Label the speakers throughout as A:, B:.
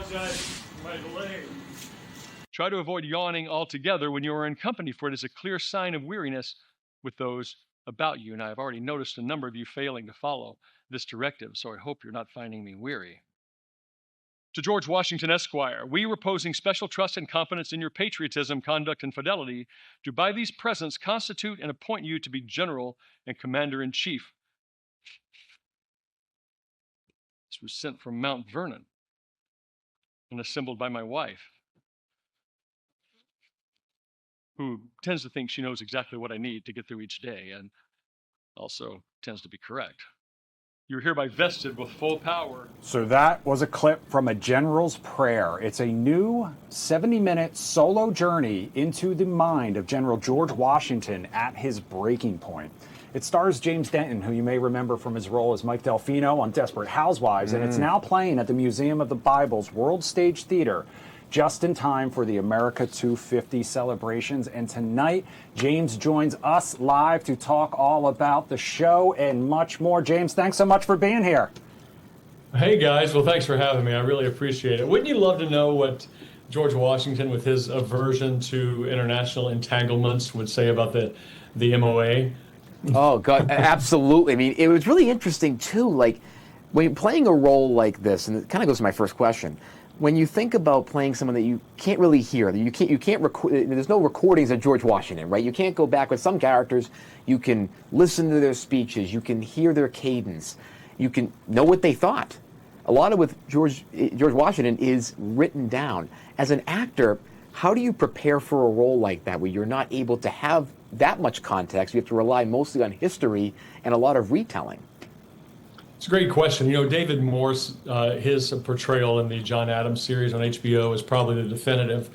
A: apologize for my delay.
B: Try to avoid yawning altogether when you are in company, for it is a clear sign of weariness with those about you. And I have already noticed a number of you failing to follow this directive, so I hope you're not finding me weary. To George Washington, Esquire, we, reposing special trust and confidence in your patriotism, conduct, and fidelity, do by these presents constitute and appoint you to be General and Commander-in-Chief. This was sent from Mount Vernon and assembled by my wife, who tends to think she knows exactly what I need to get through each day, and also tends to be correct. You're hereby vested with full power.
C: So that was a clip from A General's Prayer. It's a new 70-minute solo journey into the mind of General George Washington at his breaking point. It stars James Denton, who you may remember from his role as Mike Delfino on Desperate Housewives, and it's now playing at the Museum of the Bible's World Stage Theater, just in time for the America 250 celebrations. And tonight, James joins us live to talk all about the show and much more. James, thanks so much for being here.
A: Hey guys, well thanks for having me. I really appreciate it. Wouldn't you love to know what George Washington, with his aversion to international entanglements, would say about the MOA?
D: Oh God, absolutely. I mean, it was really interesting too. Like when you're playing a role like this, and it kind of goes to my first question. When you think about playing someone that you can't really hear, that you can't record, there's no recordings of George Washington, right? You can't go back with some characters. You can listen to their speeches, you can hear their cadence, you can know what they thought. A lot of with George Washington is written down. As an actor, how do you prepare for a role like that, where you're not able to have that much context? You have to rely mostly on history and a lot of retelling.
A: It's a great question. You know, David Morse, his portrayal in the John Adams series on HBO is probably the definitive.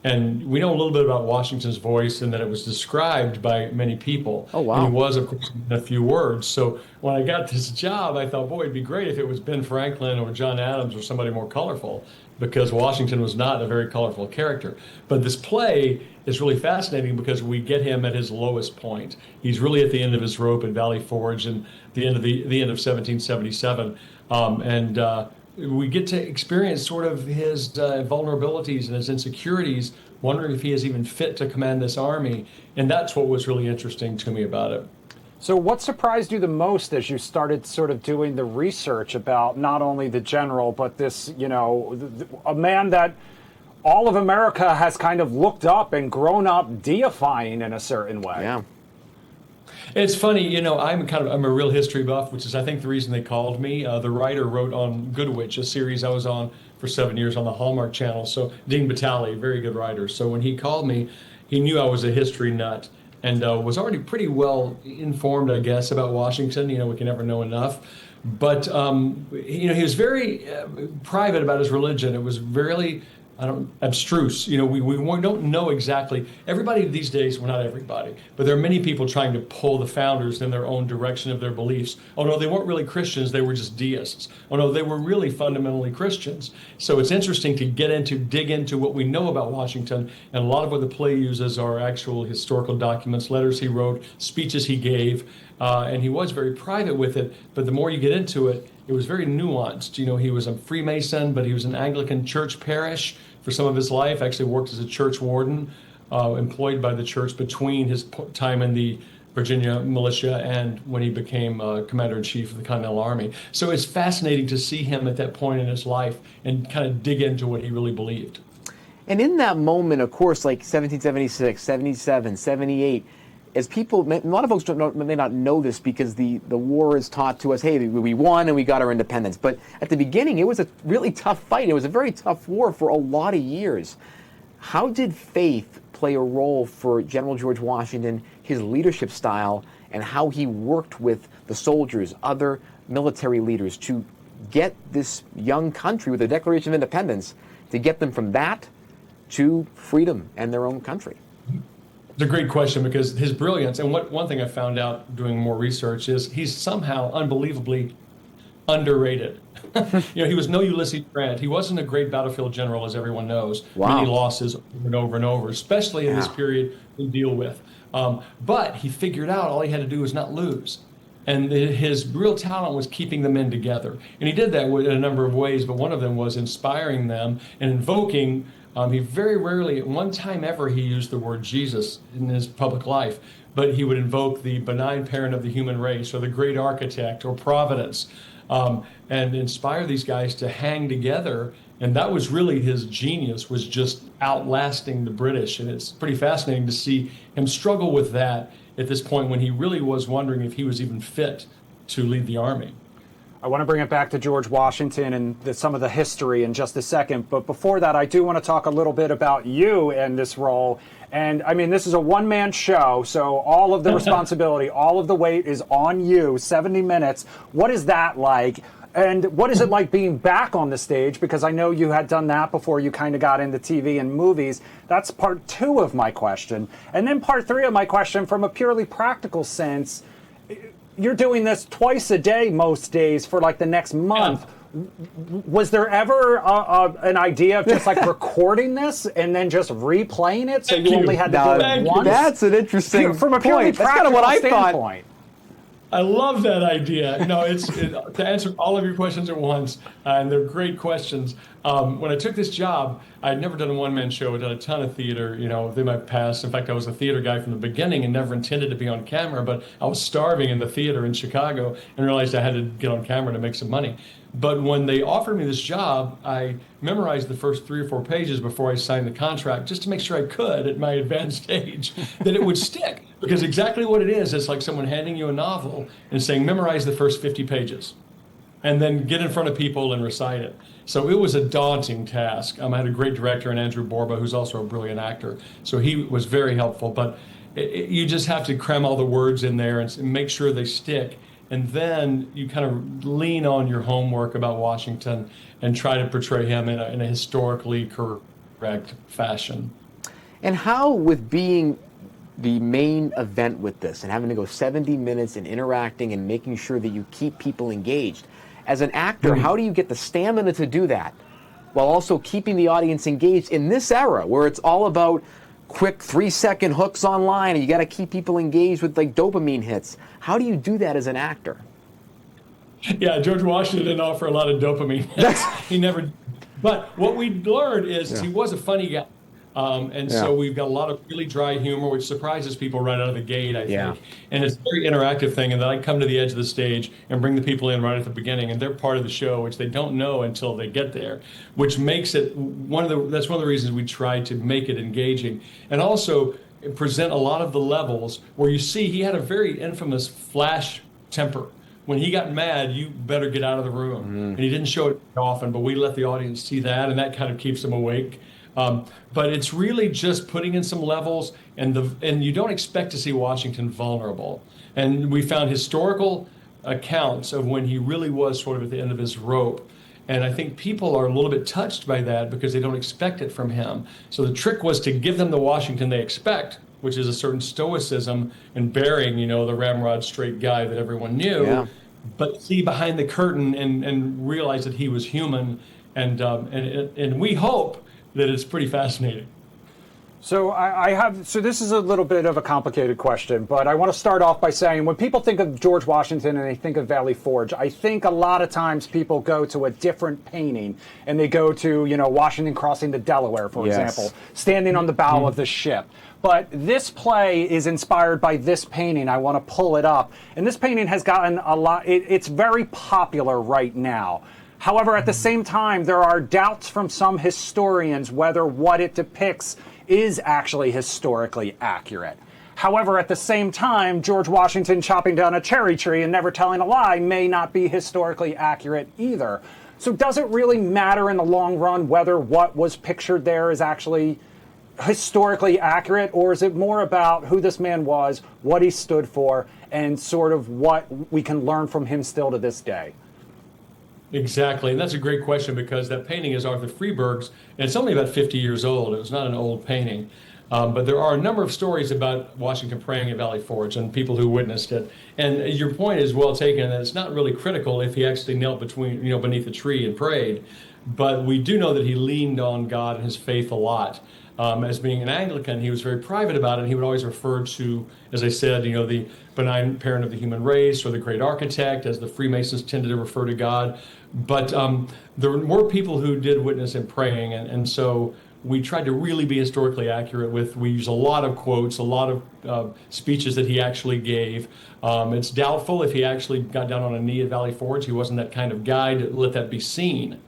A: And we know a little bit about Washington's voice and that it was described by many people.
D: Oh, wow.
A: And he was, of course, in a few words. So when I got this job, I thought, boy, it'd be great if it was Ben Franklin or John Adams or somebody more colorful, because Washington was not a very colorful character. But this play is really fascinating because we get him at his lowest point. He's really at the end of his rope at Valley Forge and the end of 1777, and we get to experience sort of his vulnerabilities and his insecurities, wondering if he is even fit to command this army, and that's what was really interesting to me about it.
C: So what surprised you the most as you started sort of doing the research about not only the general, but this, you know, a man that all of America has kind of looked up and grown up deifying in a certain way?
D: Yeah.
A: It's funny, you know, I'm a real history buff, which is, I think, the reason they called me. The writer wrote on Good Witch, a series I was on for 7 years on the Hallmark Channel. So Dean Batali, very good writer. So when he called me, he knew I was a history nut and was already pretty well informed, I guess, about Washington. You know, we can never know enough. But, you know, he was very private about his religion. It was really abstruse. You know, we don't know exactly. Everybody these days, well, not everybody, but there are many people trying to pull the founders in their own direction of their beliefs. Oh no, they weren't really Christians, they were just deists. Oh no, they were really fundamentally Christians. So it's interesting to dig into what we know about Washington, and a lot of what the play uses are actual historical documents, letters he wrote, speeches he gave, and he was very private with it, but the more you get into it, it was very nuanced. You know, he was a Freemason, but he was an Anglican church parish for some of his life, actually worked as a church warden, employed by the church between his time in the Virginia militia and when he became commander-in-chief of the Continental Army. So it's fascinating to see him at that point in his life and kind of dig into what he really believed.
D: And in that moment, of course, like 1776, 77, 78, as people, a lot of folks may not know this because the war is taught to us, hey, we won and we got our independence. But at the beginning, it was a really tough fight. It was a very tough war for a lot of years. How did faith play a role for General George Washington, his leadership style, and how he worked with the soldiers, other military leaders to get this young country with the Declaration of Independence, to get them from that to freedom and their own country?
A: It's a great question, because his brilliance, and one thing I found out doing more research is he's somehow unbelievably underrated. You know, he was no Ulysses Grant. He wasn't a great battlefield general, as everyone knows.
D: Wow.
A: Many losses over and over and over, especially in this period we deal with. But he figured out all he had to do was not lose. And his real talent was keeping the men together. And he did that in a number of ways, but one of them was inspiring them and invoking. He very rarely, at one time ever, he used the word Jesus in his public life, but he would invoke the benign parent of the human race or the great architect or providence, and inspire these guys to hang together. And that was really his genius, was just outlasting the British. And it's pretty fascinating to see him struggle with that at this point when he really was wondering if he was even fit to lead the army.
C: I want to bring it back to George Washington and some of the history in just a second. But before that, I do want to talk a little bit about you and this role. And I mean, this is a one-man show, so all of the responsibility, all of the weight is on you, 70 minutes. What is that like? And what is it like being back on the stage? Because I know you had done that before you kind of got into TV and movies. That's part 2 of my question. And then part 3 of my question, from a purely practical sense, you're doing this twice a day most days for like the next month. Yeah. Was there ever an idea of just like recording this and then just replaying it so you only had to do it once?
D: That's an interesting
C: from a purely
D: point. That's kind of what I thought.
A: I love that idea. To answer all of your questions at once, and they're great questions. When I took this job, I had never done a one-man show. I'd done a ton of theater, in my past. In fact, I was a theater guy from the beginning and never intended to be on camera, but I was starving in the theater in Chicago and realized I had to get on camera to make some money. But when they offered me this job, I memorized the first 3 or 4 pages before I signed the contract, just to make sure I could, at my advanced age, that it would stick. Because exactly what it is, it's like someone handing you a novel and saying, memorize the first 50 pages, and then get in front of people and recite it. So it was a daunting task. I had a great director in Andrew Borba, who's also a brilliant actor. So he was very helpful. But you just have to cram all the words in there and make sure they stick. And then you kind of lean on your homework about Washington and try to portray him in a historically correct fashion.
D: And how, with being the main event with this and having to go 70 minutes and interacting and making sure that you keep people engaged, as an actor, how do you get the stamina to do that while also keeping the audience engaged in this era where it's all about quick 3-second hooks online and you got to keep people engaged with like dopamine hits? How do you do that as an actor?
A: Yeah, George Washington didn't offer a lot of dopamine. He never. But what we learned is he was a funny guy. So we've got a lot of really dry humor, which surprises people right out of the gate, I think. And it's a very interactive thing. And then I come to the edge of the stage and bring the people in right at the beginning, and they're part of the show, which they don't know until they get there, which makes it that's one of the reasons we try to make it engaging. And also present a lot of the levels where you see he had a very infamous flash temper. When he got mad, you better get out of the room. And he didn't show it often, but we let the audience see that, and that kind of keeps them awake. But it's really just putting in some levels, and you don't expect to see Washington vulnerable. And we found historical accounts of when he really was sort of at the end of his rope. And I think people are a little bit touched by that because they don't expect it from him. So the trick was to give them the Washington they expect, which is a certain stoicism and bearing, the ramrod straight guy that everyone knew, but see behind the curtain and realize that he was human. And we hope that it's pretty fascinating.
C: So so this is a little bit of a complicated question, but I want to start off by saying when people think of George Washington and they think of Valley Forge, I think a lot of times people go to a different painting and they go to, Washington crossing the Delaware, for example, standing on the bow of the ship. But this play is inspired by this painting. I want to pull it up. And this painting has gotten a lot, it's very popular right now. However, at the same time, there are doubts from some historians whether what it depicts is actually historically accurate. However, at the same time, George Washington chopping down a cherry tree and never telling a lie may not be historically accurate either. So does it really matter in the long run whether what was pictured there is actually historically accurate, or is it more about who this man was, what he stood for, and sort of what we can learn from him still to this day?
A: Exactly, and that's a great question because that painting is Arthur Freeburg's, and it's only about 50 years old. It was not an old painting, but there are a number of stories about Washington praying at Valley Forge and people who witnessed it. And your point is well taken, that it's not really critical if he actually knelt beneath a tree and prayed. but we do know that he leaned on God and his faith a lot. As being an Anglican, he was very private about it. And he would always refer to, as I said, the benign parent of the human race or the great architect, as the Freemasons tended to refer to God. But there were more people who did witness him praying, and so we tried to really be historically accurate we use a lot of quotes, a lot of speeches that he actually gave. It's doubtful if he actually got down on a knee at Valley Forge. He wasn't that kind of guy to let that be seen.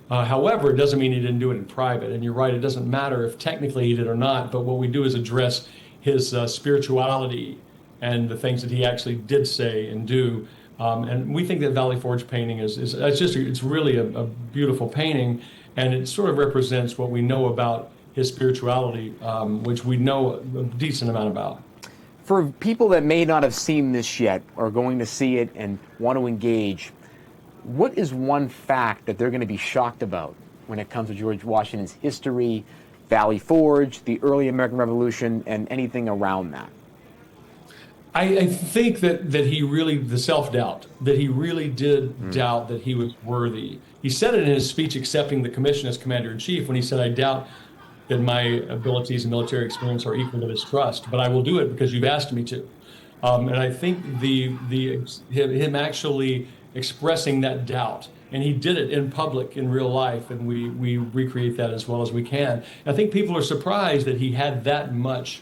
A: However, it doesn't mean he didn't do it in private. And you're right, it doesn't matter if technically he did or not, but what we do is address his spirituality and the things that he actually did say and do. And we think that Valley Forge painting it's really a beautiful painting, and it sort of represents what we know about his spirituality, which we know a decent amount about.
D: For people that may not have seen this yet or going to see it and want to engage, what is one fact that they're going to be shocked about when it comes to George Washington's history, Valley Forge, the early American Revolution, and anything around that?
A: I think that he really, the self-doubt, that he really did doubt that he was worthy. He said it in his speech accepting the commission as Commander-in-Chief when he said, "I doubt that my abilities and military experience are equal to this trust, but I will do it because you've asked me to." And I think him actually expressing that doubt, and he did it in public, in real life, and we recreate that as well as we can. And I think people are surprised that he had that much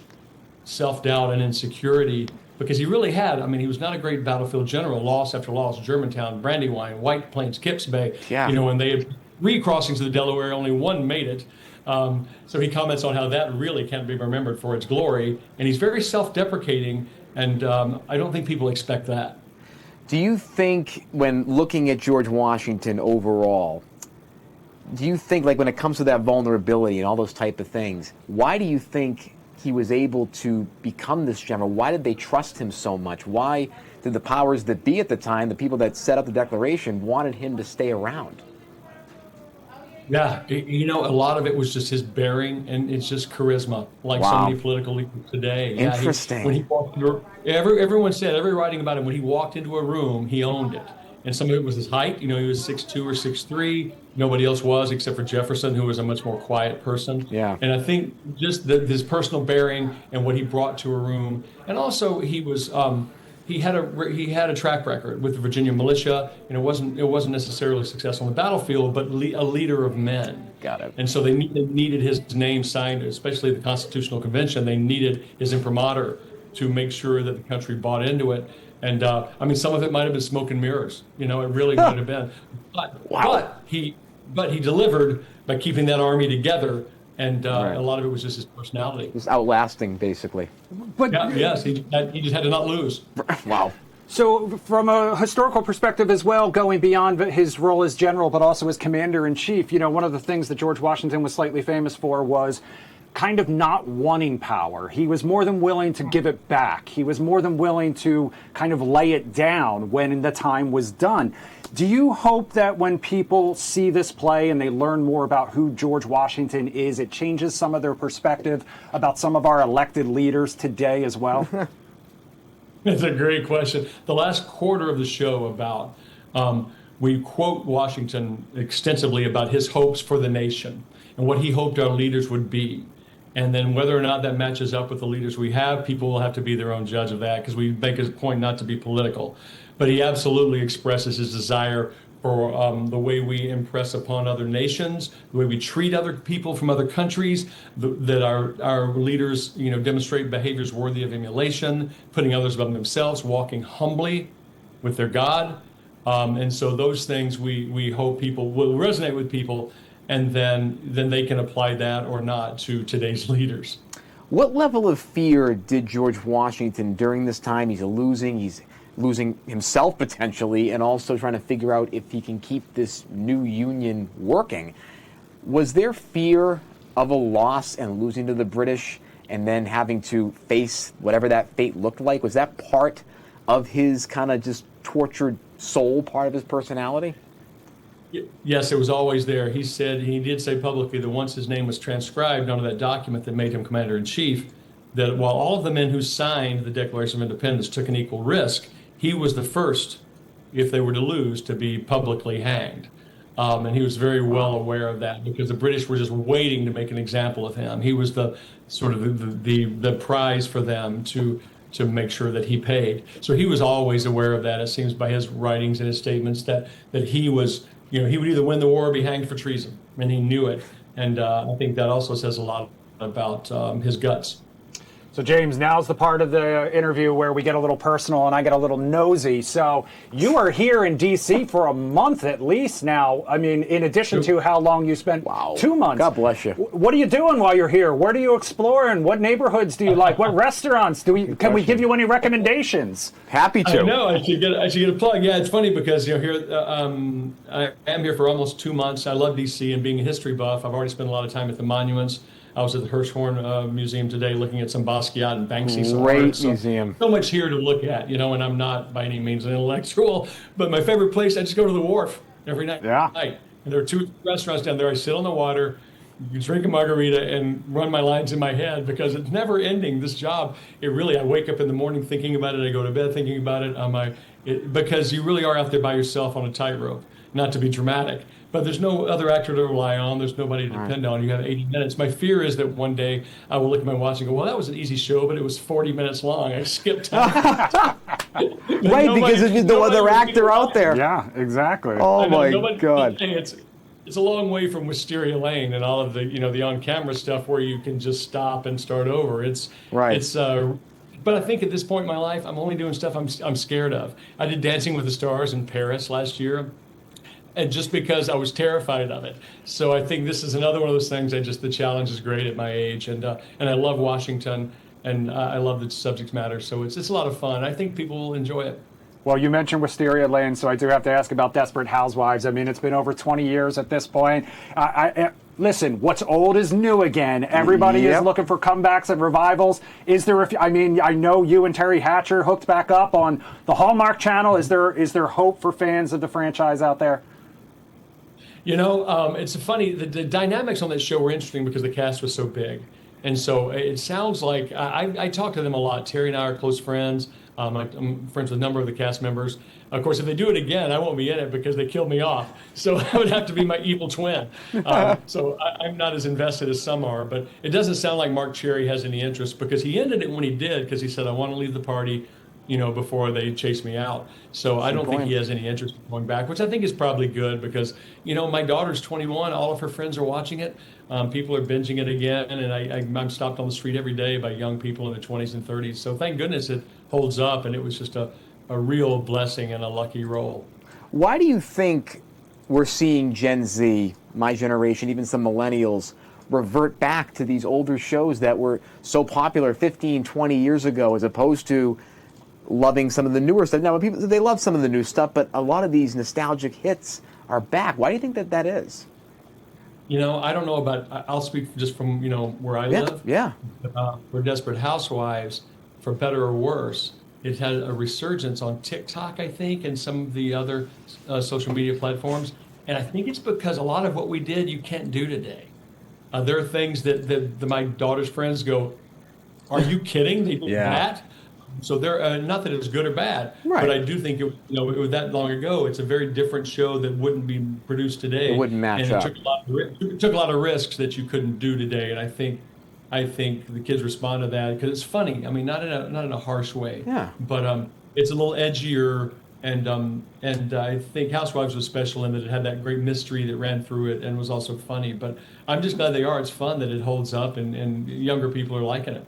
A: self-doubt and insecurity, because he really had. I mean, he was not a great battlefield general. Loss after loss: Germantown, Brandywine, White Plains, Kips Bay.
D: Yeah.
A: When they had 3 crossings of the Delaware, only 1 made it. So he comments on how that really can't be remembered for its glory, and he's very self-deprecating, and I don't think people expect that.
D: Do you think, when looking at George Washington overall, do you think, like, when it comes to that vulnerability and all those type of things, why do you think he was able to become this general? Why did they trust him so much? Why did the powers that be at the time, the people that set up the Declaration, wanted him to stay around?
A: Yeah, a lot of it was just his bearing, and it's just charisma, like so many political leaders today.
D: Interesting.
A: When he walked into, everyone said, every writing about him, when he walked into a room, he owned it. And some of it was his height. He was 6'2" or 6'3". Nobody else was, except for Jefferson, who was a much more quiet person.
D: Yeah.
A: And I think just his personal bearing and what he brought to a room, and also he was. He had a track record with the Virginia militia, and it wasn't necessarily successful on the battlefield, but a leader of men.
D: Got it.
A: And so they needed his name signed, especially the Constitutional Convention. They needed his imprimatur to make sure that the country bought into it. And some of it might have been smoke and mirrors. It really might have been. But he delivered by keeping that army together. And
D: Right.
A: a lot of it was just his personality.
D: Just outlasting, basically.
C: But
A: Yes, he just had to not lose.
D: Wow.
C: so from a historical perspective as well, going beyond his role as general, but also as commander-in-chief, one of the things that George Washington was slightly famous for was kind of not wanting power. He was more than willing to give it back. He was more than willing to kind of lay it down when the time was done. Do you hope that when people see this play and they learn more about who George Washington is, it changes some of their perspective about some of our elected leaders today as well?
A: That's a great question. The last quarter of the show we quote Washington extensively about his hopes for the nation and what he hoped our leaders would be. And then whether or not that matches up with the leaders we have, people will have to be their own judge of that, because we make a point not to be political. But he absolutely expresses his desire for the way we impress upon other nations, the way we treat other people from other countries, that our leaders, demonstrate behaviors worthy of emulation, putting others above themselves, walking humbly with their God. And so those things we hope people will resonate with people, and then they can apply that or not to today's leaders.
D: What level of fear did George Washington, during this time, he's losing himself potentially, and also trying to figure out if he can keep this new union working? Was there fear of a loss and losing to the British and then having to face whatever that fate looked like? Was that part of his kind of just tortured soul, part of his personality?
A: Yes, it was always there. He did say publicly that once his name was transcribed onto that document that made him commander-in-chief, that while all of the men who signed the Declaration of Independence took an equal risk, he was the first, if they were to lose, to be publicly hanged. And he was very well aware of that because the British were just waiting to make an example of him. He was the sort of the prize for them to make sure that he paid. So he was always aware of that. It seems by his writings and his statements that he was, he would either win the war or be hanged for treason, and he knew it. And I think that also says a lot about his guts.
C: So, James, now's the part of the interview where we get a little personal and I get a little nosy. So, you are here in D.C. for a month at least now. I mean, in addition to how long you spent, 2 months.
D: God bless you.
C: What are you doing while you're here? Where do you explore and what neighborhoods do you like? What restaurants can we give you any recommendations?
D: Happy to.
A: I know. I should get a plug. Yeah, it's funny because here I am here for almost 2 months. I love D.C. and being a history buff. I've already spent a lot of time at the monuments. I was at the Hirshhorn Museum today looking at some Basquiat and Banksy.
D: Great museum.
A: So much here to look at, and I'm not by any means an intellectual, but my favorite place, I just go to the wharf every night.
C: Yeah.
A: And there are 2 restaurants down there. I sit on the water, drink a margarita, and run my lines in my head because it's never ending, this job. I wake up in the morning thinking about it. I go to bed thinking about it. Because you really are out there by yourself on a tightrope, not to be dramatic. But there's no other actor to rely on. There's nobody to depend on. You have 80 minutes. My fear is that one day I will look at my watch and go, well, that was an easy show, but it was 40 minutes long. I skipped time.
D: Right, because there's no other actor out there.
C: Yeah, exactly.
D: Oh, my God.
A: It's a long way from Wisteria Lane and all of the, the on-camera stuff where you can just stop and start over. But I think at this point in my life, I'm only doing stuff I'm scared of. I did Dancing with the Stars in Paris last year. And just because I was terrified of it. So I think this is another one of those things. The challenge is great at my age, and I love Washington, and I love the subject matter. So it's a lot of fun. I think people will enjoy it.
C: Well, you mentioned Wisteria Lane, so I do have to ask about Desperate Housewives. I mean, it's been over 20 years at this point. Listen, what's old is new again. Everybody is looking for comebacks and revivals. Is there? I know you and Terry Hatcher hooked back up on the Hallmark Channel. Is there hope for fans of the franchise out there?
A: It's funny. The dynamics on that show were interesting because the cast was so big. And so it sounds like I talk to them a lot. Terry and I are close friends. I'm friends with a number of the cast members. Of course, if they do it again, I won't be in it because they killed me off. So I would have to be my evil twin. So I'm not as invested as some are. But it doesn't sound like Mark Cherry has any interest because he ended it when he did because he said, I want to leave the party before they chase me out. So I don't think he has any interest in going back, which I think is probably good because, my daughter's 21. All of her friends are watching it. People are binging it again. And I'm stopped on the street every day by young people in their 20s and 30s. So thank goodness it holds up. And it was just a real blessing and a lucky roll.
D: Why do you think we're seeing Gen Z, my generation, even some millennials, revert back to these older shows that were so popular 15, 20 years ago as opposed to loving some of the newer stuff? Now, people, they love some of the new stuff, but a lot of these nostalgic hits are back. Why do you think that is?
A: I don't know about, I'll speak just from, where I live.
D: Yeah.
A: For Desperate Housewives, for better or worse, it had a resurgence on TikTok, I think, and some of the other social media platforms. And I think it's because a lot of what we did, you can't do today. There are things that my daughter's friends go, are you kidding? They did that? So they're not that it was good or bad, but I do think it was that long ago. It's a very different show that wouldn't be produced today.
D: It wouldn't match up.
A: It took a lot of risks that you couldn't do today, and I think the kids respond to that because it's funny. I mean, not in a harsh way.
D: Yeah.
A: But it's a little edgier, and I think Housewives was special in that it had that great mystery that ran through it and was also funny. But I'm just glad they are. It's fun that it holds up, and younger people are liking it.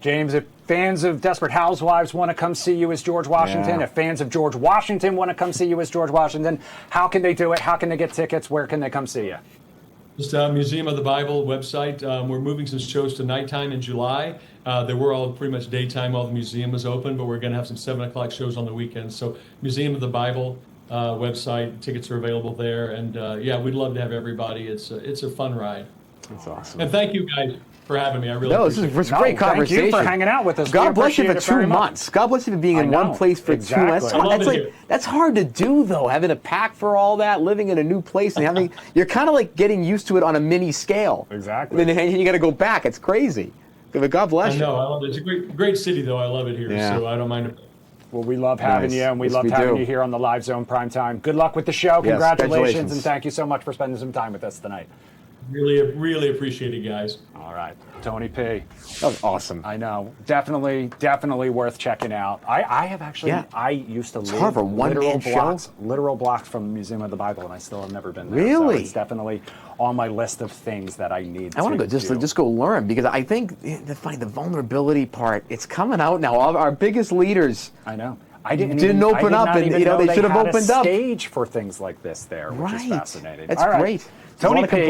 C: James, if fans of Desperate Housewives want to come see you as George Washington, if fans of George Washington want to come see you as George Washington, how can they do it? How can they get tickets? Where can they come see you?
A: Just Museum of the Bible website. We're moving some shows to nighttime in July. They were all pretty much daytime while the museum was open, but we're going to have some 7 o'clock shows on the weekends. So Museum of the Bible website, tickets are available there. And we'd love to have everybody. It's a fun ride.
D: That's awesome.
A: And thank you guys for having me. I really appreciate it.
D: This is a great conversation.
C: Thank you for hanging out with us.
D: God bless you for 2 months. God bless you for being in one place for 2 months. That's hard to do, though, having to pack for all that, living in a new place, and you're kind of like getting used to it on a mini scale.
C: Exactly.
D: And then you got to go back. It's crazy. But God bless you.
A: I know. I love it. It's a great city, though. I love it here, so I don't mind it.
C: Well, we love having
D: Nice.
C: you, and we
D: Yes,
C: love
D: we
C: having
D: do.
C: you here on the Live Zone Primetime. Good luck with the show.
D: Yes,
C: Congratulations, and
D: congratulations.
C: thank you so much for spending some time with us tonight.
A: Really appreciate it, guys.
C: All right, Tony P.
D: That was awesome.
C: I know, definitely worth checking out. I have actually,
D: Yeah.
C: I used to
D: It's
C: live
D: hard for a one-man show.
C: literal blocks from the Museum of the Bible, and I still have never been there.
D: Really?
C: So it's definitely on my list of things that I need.
D: I want to go just go learn, because I think the vulnerability part, it's coming out now. All of our biggest leaders.
C: I know. I didn't
D: open up, and
C: they
D: they should have
C: had
D: opened
C: a
D: up.
C: stage for things like this there, which is fascinating.
D: That's
C: All right.
D: great. There's a
C: Tony
D: lot of
C: P.